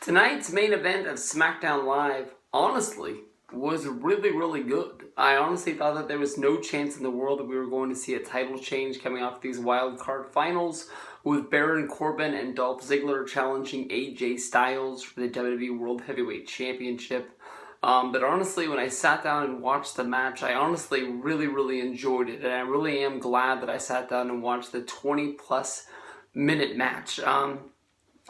Tonight's main event of SmackDown Live, honestly, was really good. I honestly thought that there was no chance in the world that we were going to see a title change coming off these wild card finals, with Baron Corbin and Dolph Ziggler challenging AJ Styles for the WWE World Heavyweight Championship. But honestly, when I sat down and watched the match, I honestly really enjoyed it, and I really am glad that I sat down and watched the 20+ minute match.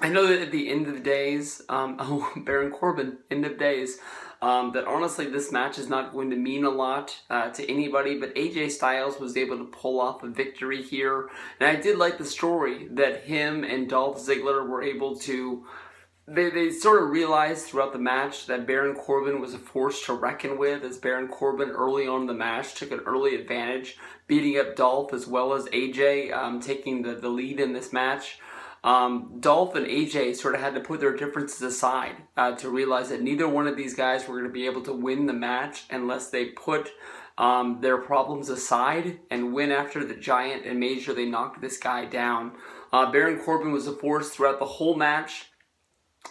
I know that at the end of the days, Baron Corbin, end of days, that honestly this match is not going to mean a lot to anybody, but AJ Styles was able to pull off a victory here. And I did like the story that him and Dolph Ziggler were able to, they sort of realized throughout the match that Baron Corbin was a force to reckon with, as Baron Corbin early on in the match took an early advantage, beating up Dolph as well as AJ, taking the lead in this match. Dolph and AJ sort of had to put their differences aside to realize that neither one of these guys were going to be able to win the match unless they put their problems aside and went after the giant and made sure they knocked this guy down. Baron Corbin was a force throughout the whole match.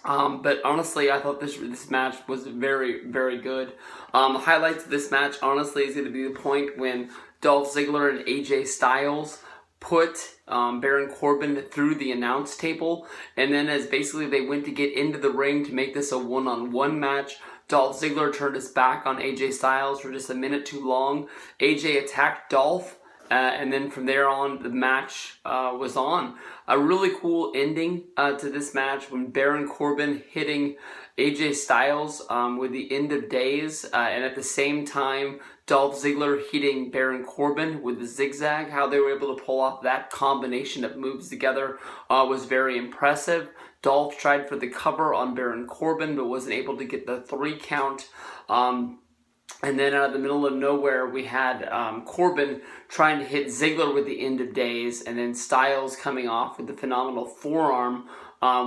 But honestly, I thought this match was very good. The highlights of this match, honestly, is going to be the point when Dolph Ziggler and AJ Styles put Baron Corbin through the announce table, and then as basically they went to get into the ring to make this a one-on-one match, Dolph Ziggler turned his back on AJ Styles for just a minute too long. AJ attacked Dolph, and then from there on, the match was on. A really cool ending to this match when Baron Corbin hitting AJ Styles with the end of days, and at the same time, Dolph Ziggler hitting Baron Corbin with the zigzag. How they were able to pull off that combination of moves together was very impressive. Dolph tried for the cover on Baron Corbin, but wasn't able to get the 3 count. And then out of the middle of nowhere, we had Corbin trying to hit Ziggler with the end of days, and then Styles coming off with the phenomenal forearm,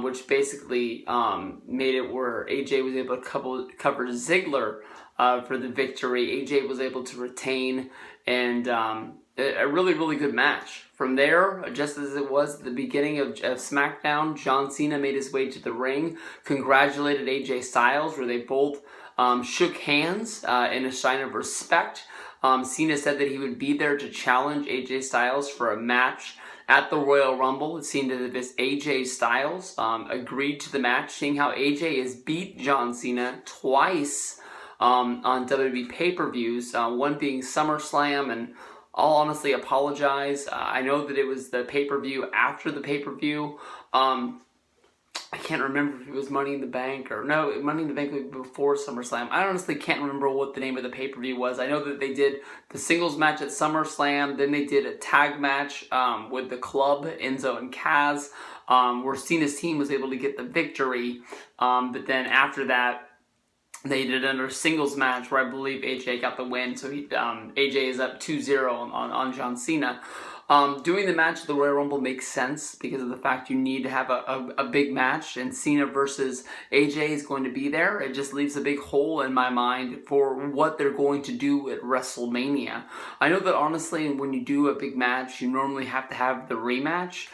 which basically made it where AJ was able to cover Ziggler for the victory. AJ was able to retain, and a really good match. From there, just as it was at the beginning of SmackDown, John Cena made his way to the ring, congratulated AJ Styles, where they both shook hands in a sign of respect. Cena said that he would be there to challenge AJ Styles for a match at the Royal Rumble. It seemed as if AJ Styles agreed to the match, seeing how AJ has beat John Cena twice on WWE pay-per-views, one being SummerSlam, and I'll honestly apologize. I know that it was the pay-per-view after the pay-per-view. I can't remember if it was Money in the Bank or no, Money in the Bank was before SummerSlam. I honestly can't remember what the name of the pay-per-view was. I know that they did the singles match at SummerSlam, then they did a tag match with the Club, Enzo and Kaz, where Cena's team was able to get the victory. But then after that, they did another singles match where I believe AJ got the win, so AJ is up 2-0 on John Cena. Doing the match at the Royal Rumble makes sense because of the fact you need to have a big match, and Cena versus AJ is going to be there. It just leaves a big hole in my mind for what they're going to do at WrestleMania. I know that honestly, when you do a big match, you normally have to have the rematch.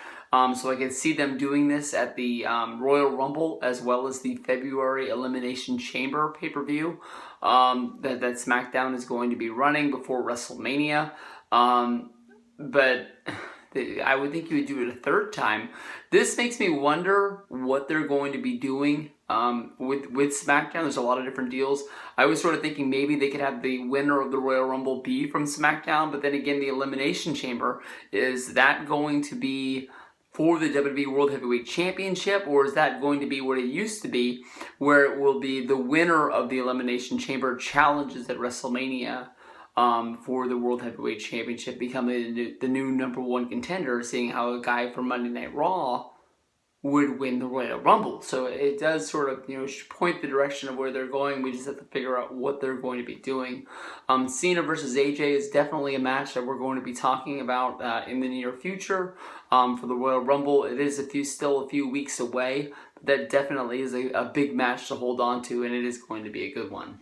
So I can see them doing this at the Royal Rumble as well as the February Elimination Chamber pay-per-view that SmackDown is going to be running before WrestleMania. But I would think you would do it a third time. This makes me wonder what they're going to be doing with SmackDown. There's a lot of different deals. I was sort of thinking maybe they could have the winner of the Royal Rumble be from SmackDown, but then again, the Elimination Chamber, is that going to be for the WWE World Heavyweight Championship, or is that going to be what it used to be, where it will be the winner of the Elimination Chamber challenges at WrestleMania for the World Heavyweight Championship, becoming the new #1 contender, seeing how a guy from Monday Night Raw would win the Royal Rumble. So it does sort of, point the direction of where they're going. We just have to figure out what they're going to be doing. Cena versus AJ is definitely a match that we're going to be talking about in the near future for the Royal Rumble. It is still a few weeks away, but that definitely is a big match to hold on to, and it is going to be a good one.